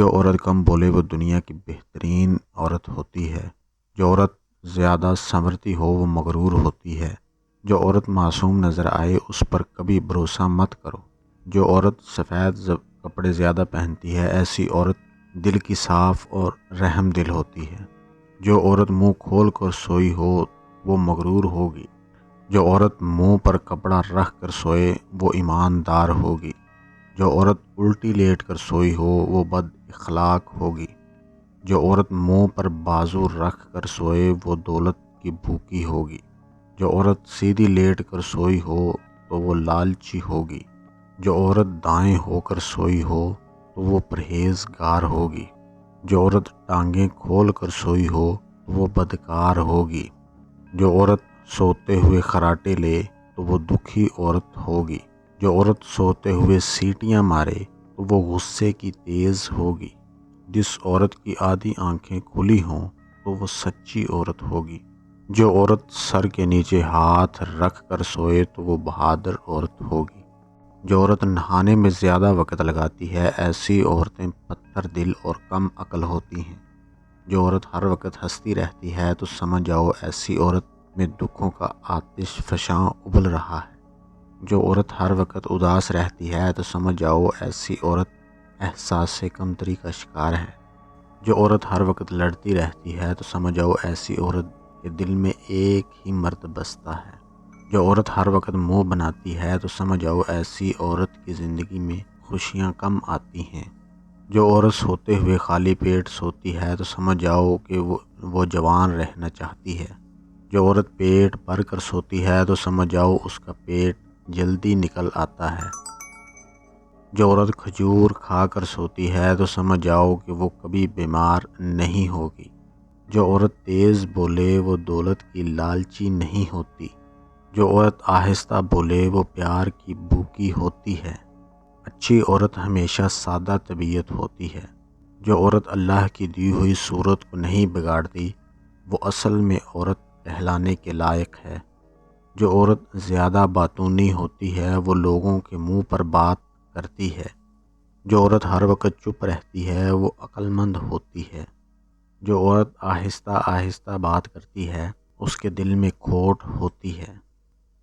جو عورت کم بولے وہ دنیا کی بہترین عورت ہوتی ہے۔ جو عورت زیادہ سنورتی ہو وہ مغرور ہوتی ہے۔ جو عورت معصوم نظر آئے اس پر کبھی بھروسہ مت کرو۔ جو عورت سفید کپڑے زیادہ پہنتی ہے ایسی عورت دل کی صاف اور رحم دل ہوتی ہے۔ جو عورت منہ کھول کر سوئی ہو وہ مغرور ہوگی۔ جو عورت منہ پر کپڑا رکھ کر سوئے وہ ایماندار ہوگی۔ جو عورت الٹی لیٹ کر سوئی ہو وہ بد اخلاق ہوگی۔ جو عورت منہ پر بازو رکھ کر سوئے وہ دولت کی بھوکی ہوگی۔ جو عورت سیدھی لیٹ کر سوئی ہو تو وہ لالچی ہوگی۔ جو عورت دائیں ہو کر سوئی ہو تو وہ پرہیزگار ہوگی۔ جو عورت ٹانگیں کھول کر سوئی ہو تو وہ بدکار ہوگی۔ جو عورت سوتے ہوئے خراٹے لے تو وہ دکھی عورت ہوگی۔ جو عورت سوتے ہوئے سیٹیاں مارے تو وہ غصے کی تیز ہوگی۔ جس عورت کی آدھی آنکھیں کھلی ہوں تو وہ سچی عورت ہوگی۔ جو عورت سر کے نیچے ہاتھ رکھ کر سوئے تو وہ بہادر عورت ہوگی۔ جو عورت نہانے میں زیادہ وقت لگاتی ہے ایسی عورتیں پتھر دل اور کم عقل ہوتی ہیں۔ جو عورت ہر وقت ہنستی رہتی ہے تو سمجھ جاؤ ایسی عورت میں دکھوں کا آتش فشاں ابل رہا ہے۔ جو عورت ہر وقت اداس رہتی ہے تو سمجھ جاؤ ایسی عورت احساس کمتری کا شکار ہے۔ جو عورت ہر وقت لڑتی رہتی ہے تو سمجھ جاؤ ایسی عورت کے دل میں ایک ہی مرد بستا ہے۔ جو عورت ہر وقت منہ بناتی ہے تو سمجھ جاؤ ایسی عورت کی زندگی میں خوشیاں کم آتی ہیں۔ جو عورت سوتے ہوئے خالی پیٹ سوتی ہے تو سمجھ جاؤ کہ وہ جوان رہنا چاہتی ہے۔ جو عورت پیٹ بھر کر سوتی ہے تو سمجھ جاؤ اس کا پیٹ جلدی نکل آتا ہے۔ جو عورت کھجور کھا کر سوتی ہے تو سمجھ جاؤ کہ وہ کبھی بیمار نہیں ہوگی۔ جو عورت تیز بولے وہ دولت کی لالچی نہیں ہوتی۔ جو عورت آہستہ بولے وہ پیار کی بھوکی ہوتی ہے۔ اچھی عورت ہمیشہ سادہ طبیعت ہوتی ہے۔ جو عورت اللہ کی دی ہوئی صورت کو نہیں بگاڑتی وہ اصل میں عورت کہلانے کے لائق ہے۔ جو عورت زیادہ باتونی ہوتی ہے وہ لوگوں کے منہ پر بات کرتی ہے۔ جو عورت ہر وقت چپ رہتی ہے وہ عقل مند ہوتی ہے۔ جو عورت آہستہ آہستہ بات کرتی ہے اس کے دل میں کھوٹ ہوتی ہے۔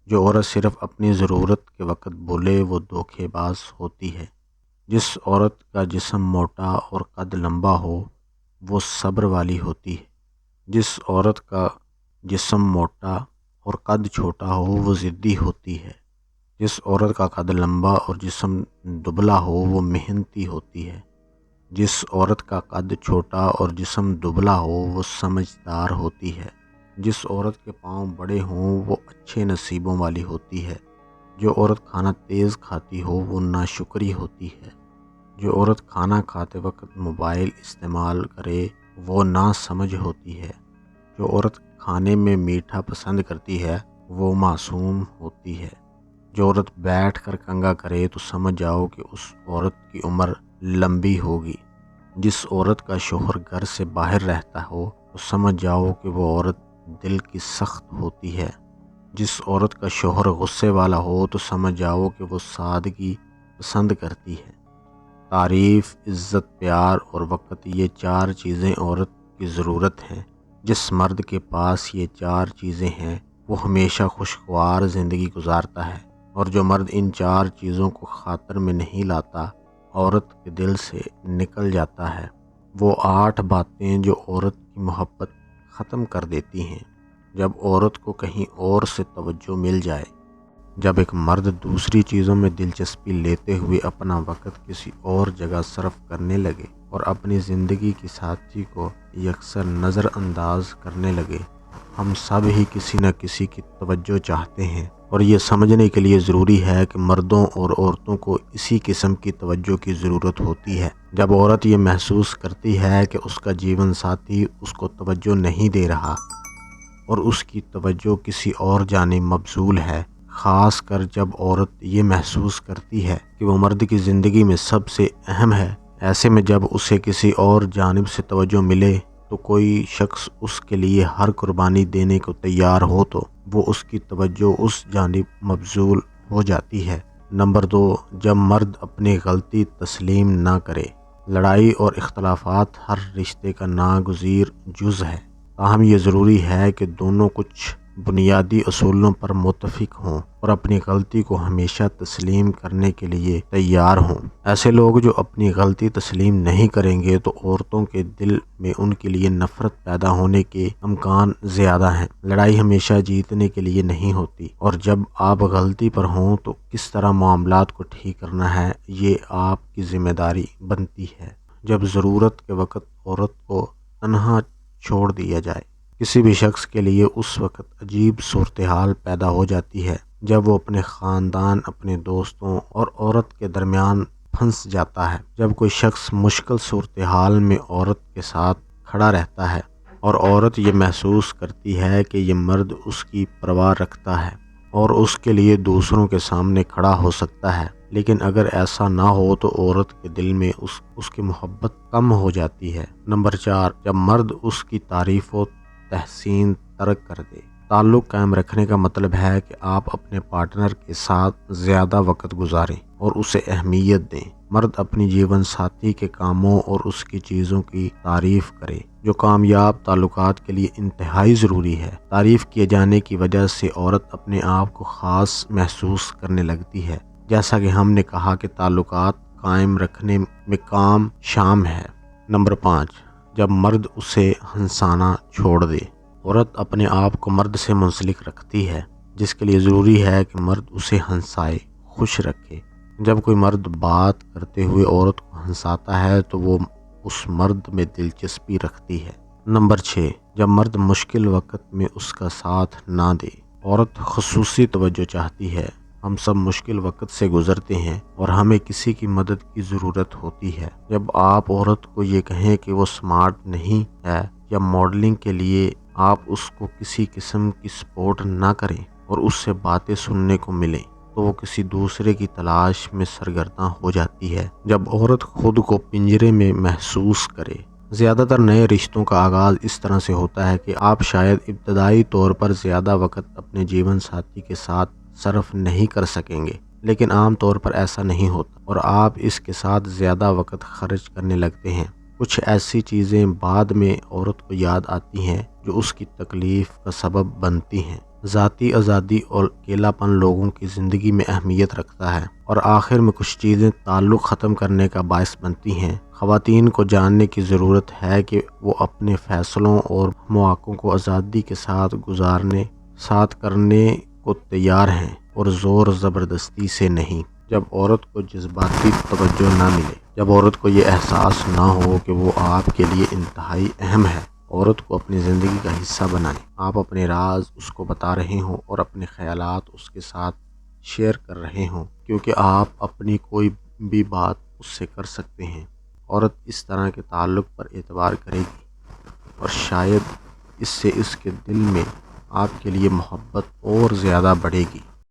جو عورت صرف اپنی ضرورت کے وقت بولے وہ دھوکے باز ہوتی ہے۔ جس عورت کا جسم موٹا اور قد لمبا ہو وہ صبر والی ہوتی ہے۔ جس عورت کا جسم موٹا اور قد چھوٹا ہو وہ ضدی ہوتی ہے۔ جس عورت کا قد لمبا اور جسم دبلا ہو وہ محنتی ہوتی ہے۔ جس عورت کا قد چھوٹا اور جسم دبلا ہو وہ سمجھدار ہوتی ہے۔ جس عورت کے پاؤں بڑے ہوں وہ اچھے نصیبوں والی ہوتی ہے۔ جو عورت کھانا تیز کھاتی ہو وہ ناشکری ہوتی ہے۔ جو عورت کھانا کھاتے وقت موبائل استعمال کرے وہ ناسمجھ ہوتی ہے۔ جو عورت کھانے میں میٹھا پسند کرتی ہے وہ معصوم ہوتی ہے۔ جو عورت بیٹھ کر کنگھا کرے تو سمجھ جاؤ کہ اس عورت کی عمر لمبی ہوگی۔ جس عورت کا شوہر گھر سے باہر رہتا ہو تو سمجھ جاؤ کہ وہ عورت دل کی سخت ہوتی ہے۔ جس عورت کا شوہر غصے والا ہو تو سمجھ جاؤ کہ وہ سادگی پسند کرتی ہے۔ تعریف، عزت، پیار اور وقت یہ چار چیزیں عورت کی ضرورت ہیں۔ جس مرد کے پاس یہ چار چیزیں ہیں وہ ہمیشہ خوشگوار زندگی گزارتا ہے، اور جو مرد ان چار چیزوں کو خاطر میں نہیں لاتا عورت کے دل سے نکل جاتا ہے۔ وہ 8 باتیں جو عورت کی محبت ختم کر دیتی ہیں۔ جب عورت کو کہیں اور سے توجہ مل جائے۔ جب ایک مرد دوسری چیزوں میں دلچسپی لیتے ہوئے اپنا وقت کسی اور جگہ صرف کرنے لگے اور اپنی زندگی کی ساتھی کو یکسر نظر انداز کرنے لگے۔ ہم سب ہی کسی نہ کسی کی توجہ چاہتے ہیں، اور یہ سمجھنے کے لیے ضروری ہے کہ مردوں اور عورتوں کو اسی قسم کی توجہ کی ضرورت ہوتی ہے۔ جب عورت یہ محسوس کرتی ہے کہ اس کا جیون ساتھی اس کو توجہ نہیں دے رہا اور اس کی توجہ کسی اور جانب مبذول ہے، خاص کر جب عورت یہ محسوس کرتی ہے کہ وہ مرد کی زندگی میں سب سے اہم ہے، ایسے میں جب اسے کسی اور جانب سے توجہ ملے تو کوئی شخص اس کے لیے ہر قربانی دینے کو تیار ہو تو وہ اس کی توجہ اس جانب مبذول ہو جاتی ہے۔ نمبر 2، جب مرد اپنی غلطی تسلیم نہ کرے۔ لڑائی اور اختلافات ہر رشتے کا ناگزیر جز ہے، تاہم یہ ضروری ہے کہ دونوں کچھ بنیادی اصولوں پر متفق ہوں اور اپنی غلطی کو ہمیشہ تسلیم کرنے کے لیے تیار ہوں۔ ایسے لوگ جو اپنی غلطی تسلیم نہیں کریں گے تو عورتوں کے دل میں ان کے لیے نفرت پیدا ہونے کے امکان زیادہ ہیں۔ لڑائی ہمیشہ جیتنے کے لیے نہیں ہوتی، اور جب آپ غلطی پر ہوں تو کس طرح معاملات کو ٹھیک کرنا ہے یہ آپ کی ذمہ داری بنتی ہے۔ جب ضرورت کے وقت عورت کو تنہا چھوڑ دیا جائے، کسی بھی شخص کے لیے اس وقت عجیب صورتحال پیدا ہو جاتی ہے جب وہ اپنے خاندان، اپنے دوستوں اور عورت کے درمیان پھنس جاتا ہے۔ جب کوئی شخص مشکل صورتحال میں عورت کے ساتھ کھڑا رہتا ہے اور عورت یہ محسوس کرتی ہے کہ یہ مرد اس کی پرواہ رکھتا ہے اور اس کے لیے دوسروں کے سامنے کھڑا ہو سکتا ہے، لیکن اگر ایسا نہ ہو تو عورت کے دل میں اس کی محبت کم ہو جاتی ہے۔ نمبر 4، جب مرد اس کی تعریف و تحسین ترک کر دے۔ تعلق قائم رکھنے کا مطلب ہے کہ آپ اپنے پارٹنر کے ساتھ زیادہ وقت گزاریں اور اسے اہمیت دیں۔ مرد اپنی جیون ساتھی کے کاموں اور اس کی چیزوں کی تعریف کرے، جو کامیاب تعلقات کے لیے انتہائی ضروری ہے۔ تعریف کیے جانے کی وجہ سے عورت اپنے آپ کو خاص محسوس کرنے لگتی ہے، جیسا کہ ہم نے کہا کہ تعلقات قائم رکھنے میں کام شام ہے۔ نمبر 5، جب مرد اسے ہنسانا چھوڑ دے۔ عورت اپنے آپ کو مرد سے منسلک رکھتی ہے، جس کے لیے ضروری ہے کہ مرد اسے ہنسائے، خوش رکھے۔ جب کوئی مرد بات کرتے ہوئے عورت کو ہنساتا ہے تو وہ اس مرد میں دلچسپی رکھتی ہے۔ نمبر 6، جب مرد مشکل وقت میں اس کا ساتھ نہ دے۔ عورت خصوصی توجہ چاہتی ہے۔ ہم سب مشکل وقت سے گزرتے ہیں اور ہمیں کسی کی مدد کی ضرورت ہوتی ہے۔ جب آپ عورت کو یہ کہیں کہ وہ سمارٹ نہیں ہے یا ماڈلنگ کے لیے آپ اس کو کسی قسم کی سپورٹ نہ کریں اور اس سے باتیں سننے کو ملیں، تو وہ کسی دوسرے کی تلاش میں سرگرداں ہو جاتی ہے۔ جب عورت خود کو پنجرے میں محسوس کرے۔ زیادہ تر نئے رشتوں کا آغاز اس طرح سے ہوتا ہے کہ آپ شاید ابتدائی طور پر زیادہ وقت اپنے جیون ساتھی کے ساتھ صرف نہیں کر سکیں گے، لیکن عام طور پر ایسا نہیں ہوتا اور آپ اس کے ساتھ زیادہ وقت خرچ کرنے لگتے ہیں۔ کچھ ایسی چیزیں بعد میں عورت کو یاد آتی ہیں جو اس کی تکلیف کا سبب بنتی ہیں۔ ذاتی آزادی اور اکیلا پن لوگوں کی زندگی میں اہمیت رکھتا ہے، اور آخر میں کچھ چیزیں تعلق ختم کرنے کا باعث بنتی ہیں۔ خواتین کو جاننے کی ضرورت ہے کہ وہ اپنے فیصلوں اور مواقع کو آزادی کے ساتھ کرنے کو تیار ہیں اور زور زبردستی سے نہیں۔ جب عورت کو جذباتی توجہ نہ ملے، جب عورت کو یہ احساس نہ ہو کہ وہ آپ کے لیے انتہائی اہم ہے، عورت کو اپنی زندگی کا حصہ بنائیں۔ آپ اپنے راز اس کو بتا رہے ہوں اور اپنے خیالات اس کے ساتھ شیئر کر رہے ہوں، کیونکہ آپ اپنی کوئی بھی بات اس سے کر سکتے ہیں۔ عورت اس طرح کے تعلق پر اعتبار کرے گی اور شاید اس سے اس کے دل میں آپ کے لیے محبت اور زیادہ بڑھے گی۔